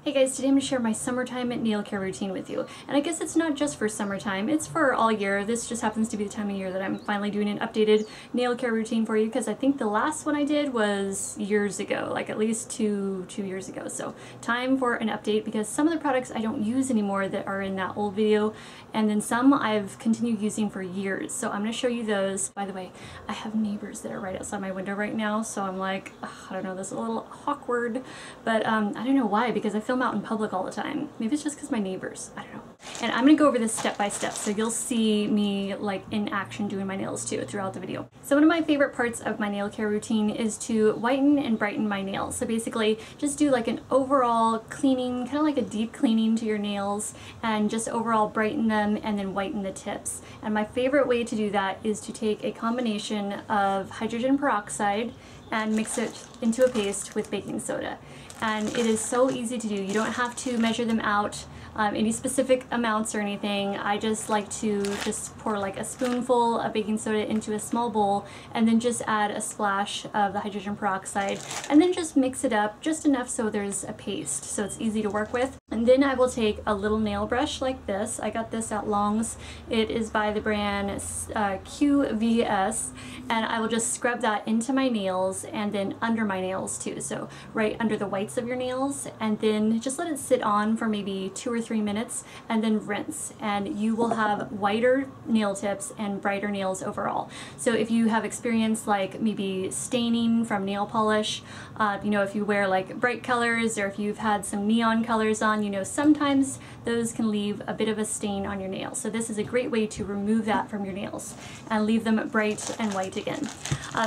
Hey guys, today I'm going to share my summertime nail care routine with you. And I guess it's not just for summertime, it's for all year. This just happens to be the time of year that I'm finally doing an updated nail care routine for you, because I think the last one I did was years ago, like at least two years ago. So time for an update, because some of the products I don't use anymore that are in that old video, and then some I've continued using for years. So I'm going to show you those. By the way, I have neighbors that are right outside my window right now, so I'm like, I don't know, this is a little awkward, but I don't know why, because I film out in public all the time. Maybe it's just because my neighbors, I don't know. And I'm going to go over this step by step, so you'll see me like in action doing my nails too throughout the video. So one of my favorite parts of my nail care routine is to whiten and brighten my nails. So basically just do like an overall cleaning, kind of like a deep cleaning to your nails, and just overall brighten them and then whiten the tips. And my favorite way to do that is to take a combination of hydrogen peroxide and mix it into a paste with baking soda. And it is so easy to do. You don't have to measure them out any specific amounts or anything. I just like to just pour like a spoonful of baking soda into a small bowl, and then just add a splash of the hydrogen peroxide, and then just mix it up just enough so there's a paste, so it's easy to work with. And then I will take a little nail brush like this. I got this at Long's. It is by the brand QVS, and I will just scrub that into my nails and then under my nails too, so right under the whites of your nails, and then just let it sit on for maybe 2 or 3 minutes, and then rinse, and you will have whiter nail tips and brighter nails overall. So if you have experienced like maybe staining from nail polish, you know, if you wear like bright colors, or if you've had some neon colors on, you know, sometimes those can leave a bit of a stain on your nails. So this is a great way to remove that from your nails and leave them bright and white again.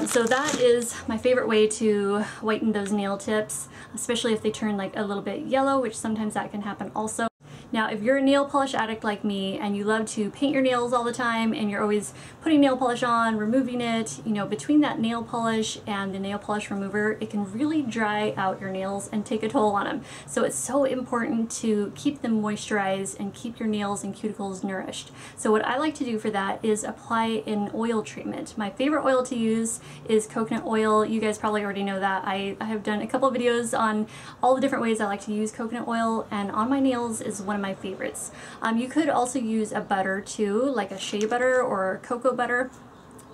So that is my favorite way to whiten those nail tips, especially if they turn like a little bit yellow, which sometimes that can happen also. Now, if you're a nail polish addict like me and you love to paint your nails all the time and you're always putting nail polish on, removing it, you know, between that nail polish and the nail polish remover, it can really dry out your nails and take a toll on them. So it's so important to keep them moisturized and keep your nails and cuticles nourished. So what I like to do for that is apply an oil treatment. My favorite oil to use is coconut oil. You guys probably already know that. I have done a couple of videos on all the different ways I like to use coconut oil, and on my nails is one of my favorites. You could also use a butter too, like a shea butter or cocoa butter.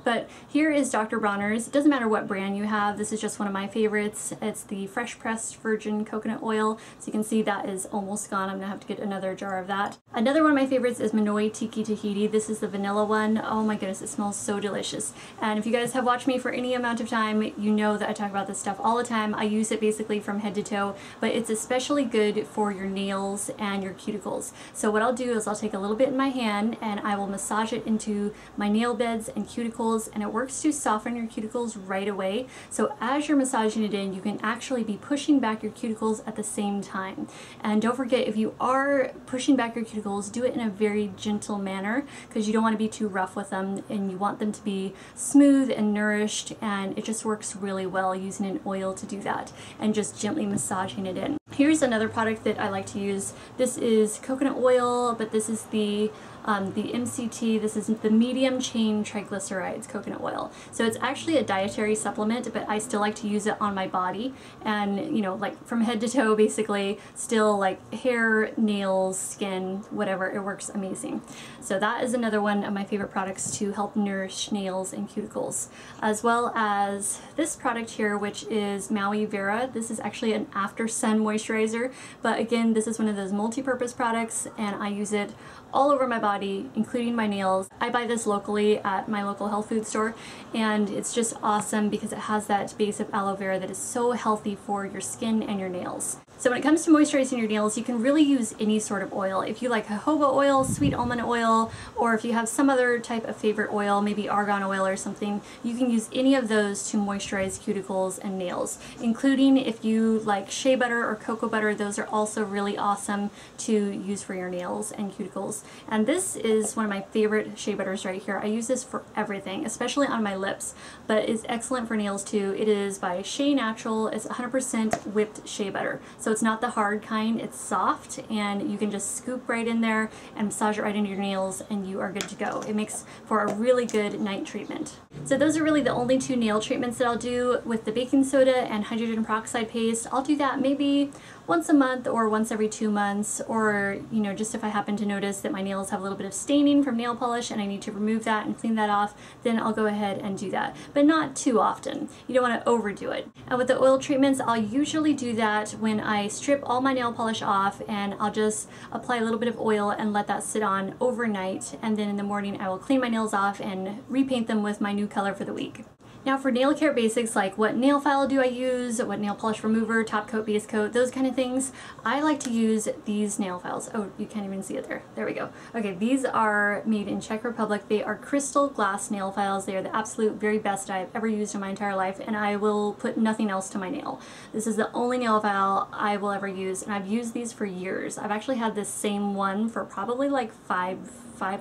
But here is Dr. Bronners. It doesn't matter what brand you have. This is just one of my favorites. It's the fresh pressed virgin coconut oil. So you can see that is almost gone. I'm gonna have to get another jar of that. Another one of my favorites is Monoi De Tahiti. This is the vanilla one. Oh my goodness, it smells so delicious. And if you guys have watched me for any amount of time, you know that I talk about this stuff all the time. I use it basically from head to toe, but it's especially good for your nails and your cuticles. So what I'll do is I'll take a little bit in my hand and I will massage it into my nail beds and cuticles, and it works to soften your cuticles right away. So as you're massaging it in, you can actually be pushing back your cuticles at the same time. And don't forget, if you are pushing back your cuticles, do it in a very gentle manner, because you don't want to be too rough with them, and you want them to be smooth and nourished, and it just works really well using an oil to do that and just gently massaging it in. Here's another product that I like to use. This is coconut oil, but this is the MCT. This is the medium chain triglycerides coconut oil. So it's actually a dietary supplement, but I still like to use it on my body, and you know, like from head to toe basically, still like hair, nails, skin, whatever, it works amazing. So that is another one of my favorite products to help nourish nails and cuticles, as well as this product here, which is Maui Vera. This is actually an after sun moisturizer, but again, this is one of those multi-purpose products, and I use it all over my body, including my nails. I buy this locally at my local health food store, and it's just awesome because it has that base of aloe vera that is so healthy for your skin and your nails. So when it comes to moisturizing your nails, you can really use any sort of oil. If you like jojoba oil, sweet almond oil, or if you have some other type of favorite oil, maybe argan oil or something, you can use any of those to moisturize cuticles and nails, including if you like shea butter or cocoa butter. Those are also really awesome to use for your nails and cuticles. And this is one of my favorite shea butters right here. I use this for everything, especially on my lips, but it's excellent for nails too. It is by Shea Natural. It's 100% whipped shea butter. So it's not the hard kind, it's soft, and you can just scoop right in there and massage it right into your nails, and you are good to go. It makes for a really good night treatment. So those are really the only two nail treatments that I'll do with the baking soda and hydrogen peroxide paste. I'll do that maybe once a month or once every 2 months, or you know, just if I happen to notice that my nails have a little bit of staining from nail polish and I need to remove that and clean that off, then I'll go ahead and do that, but not too often. You don't want to overdo it. And with the oil treatments, I'll usually do that when I strip all my nail polish off, and I'll just apply a little bit of oil and let that sit on overnight, and then in the morning I will clean my nails off and repaint them with my new color for the week. Now for nail care basics, like what nail file do I use, what nail polish remover, top coat, base coat, those kind of things, I like to use these nail files. Oh, you can't even see it there. There we go. Okay, these are made in Czech Republic. They are crystal glass nail files. They are the absolute very best I've ever used in my entire life, and I will put nothing else to my nail. This is the only nail file I will ever use, and I've used these for years. I've actually had this same one for probably like five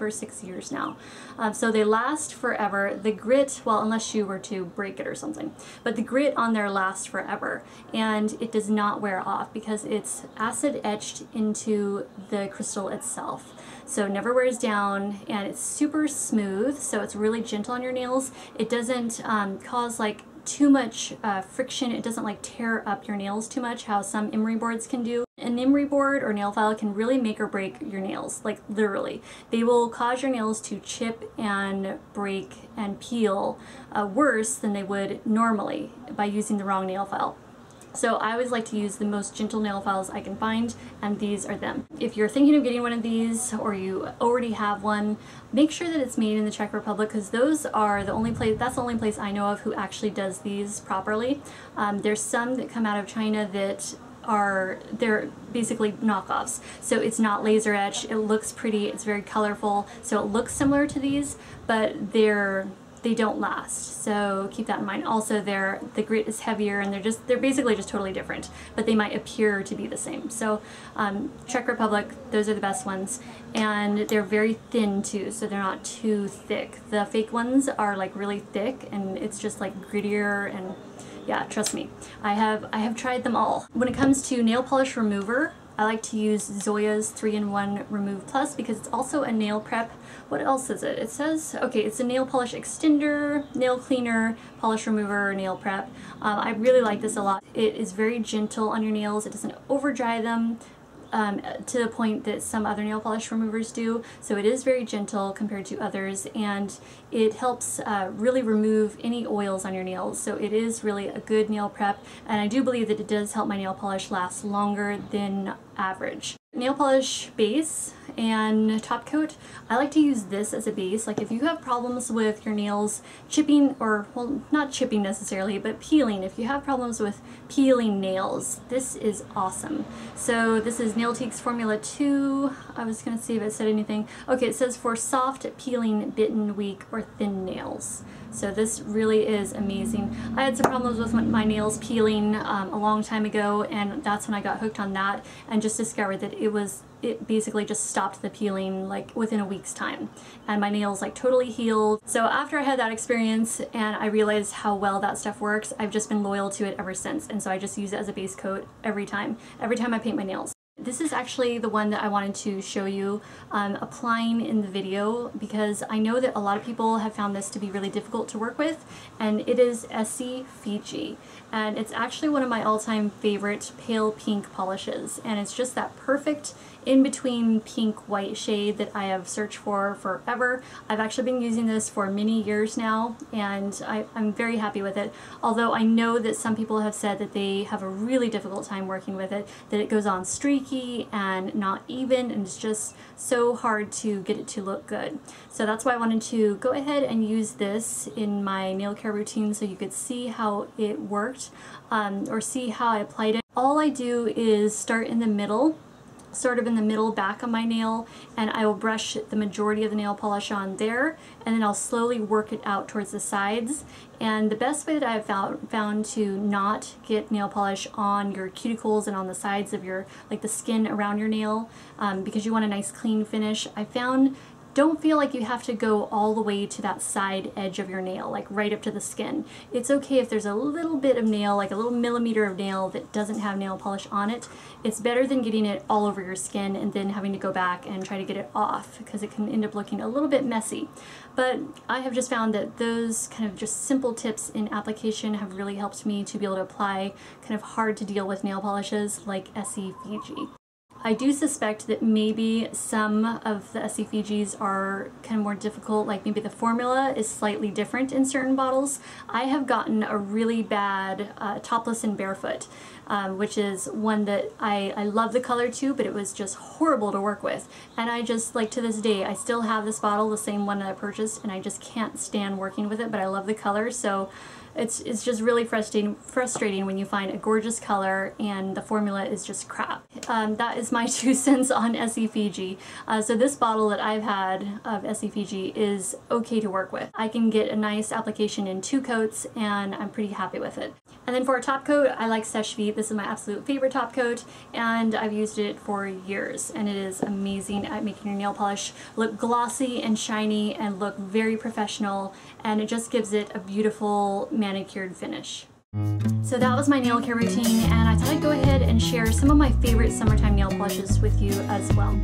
or 6 years now. So they last forever. The grit, well, unless you were to break it or something, but the grit on there lasts forever, and it does not wear off because it's acid etched into the crystal itself. So it never wears down, and it's super smooth, so it's really gentle on your nails. It doesn't cause like too much friction. It doesn't like tear up your nails too much, how some emery boards can do. An emery board or nail file can really make or break your nails, like literally. They will cause your nails to chip and break and peel worse than they would normally by using the wrong nail file. So I always like to use the most gentle nail files I can find, and these are them. If you're thinking of getting one of these, or you already have one, make sure that it's made in the Czech Republic, because those are the only place, that's the only place I know of who actually does these properly. There's some that come out of China that they're basically knockoffs. So it's not laser etched, it looks pretty, it's very colorful, so it looks similar to these, but they don't last, so keep that in mind. Also, the grit is heavier, and they're basically just totally different, but they might appear to be the same. So Czech Republic, those are the best ones, and they're very thin too, so they're not too thick. The fake ones are like really thick, and it's just like grittier, and yeah, trust me, I have tried them all. When it comes to nail polish remover, I like to use Zoya's 3-in-1 Remove Plus because it's also a nail prep. What else is it? It says, okay, it's a nail polish extender, nail cleaner, polish remover, nail prep. I really like this a lot. It is very gentle on your nails. It doesn't over dry them to the point that some other nail polish removers do. So it is very gentle compared to others, and it helps really remove any oils on your nails. So it is really a good nail prep, and I do believe that it does help my nail polish last longer than average. Nail polish base and top coat, I like to use this as a base. Like if you have problems with your nails chipping, or well, not chipping necessarily, but peeling, if you have problems with peeling nails, this is awesome. So this is Nailtiques Formula 2. I was gonna see if it said anything. Okay, it says for soft peeling, bitten, weak, or thin nails. So this really is amazing. I had some problems with my nails peeling a long time ago, and that's when I got hooked on that and just discovered that it basically just stopped the peeling like within a week's time, and my nails like totally healed. So after I had that experience and I realized how well that stuff works, I've just been loyal to it ever since, and so I just use it as a base coat every time I paint my nails. This is actually the one that I wanted to show you applying in the video, because I know that a lot of people have found this to be really difficult to work with, and it is Essie Fiji. And it's actually one of my all-time favorite pale pink polishes, and it's just that perfect in-between pink-white shade that I have searched for forever. I've actually been using this for many years now, and I'm very happy with it, although I know that some people have said that they have a really difficult time working with it, that it goes on streaky and not even, and it's just so hard to get it to look good. So that's why I wanted to go ahead and use this in my nail care routine so you could see how it worked, or see how I applied it. All I do is start in the middle, sort of in the middle back of my nail, and I will brush the majority of the nail polish on there, and then I'll slowly work it out towards the sides. And the best way that I've found to not get nail polish on your cuticles and on the sides of your, like the skin around your nail, because you want a nice clean finish, I found don't feel like you have to go all the way to that side edge of your nail, like right up to the skin. It's okay if there's a little bit of nail, like a little millimeter of nail that doesn't have nail polish on it. It's better than getting it all over your skin and then having to go back and try to get it off, because it can end up looking a little bit messy. But I have just found that those kind of just simple tips in application have really helped me to be able to apply kind of hard to deal with nail polishes like Essie Fiji. I do suspect that maybe some of the Essie Fijis are kind of more difficult, like maybe the formula is slightly different in certain bottles. I have gotten a really bad Topless and Barefoot, which is one that I love the color too, but it was just horrible to work with. And I just, like, to this day, I still have this bottle, the same one that I purchased, and I just can't stand working with it, but I love the color. So it's just really frustrating when you find a gorgeous color and the formula is just crap. That is my 2 cents on Essie Fiji. So this bottle that I've had of Essie Fiji is okay to work with. I can get a nice application in 2 coats and I'm pretty happy with it. And then for a top coat, I like Seche Vite. This is my absolute favorite top coat, and I've used it for years, and it is amazing at making your nail polish look glossy and shiny and look very professional, and it just gives it a beautiful manicured finish. So that was my nail care routine, and I thought I'd go ahead and share some of my favorite summertime nail polishes with you as well.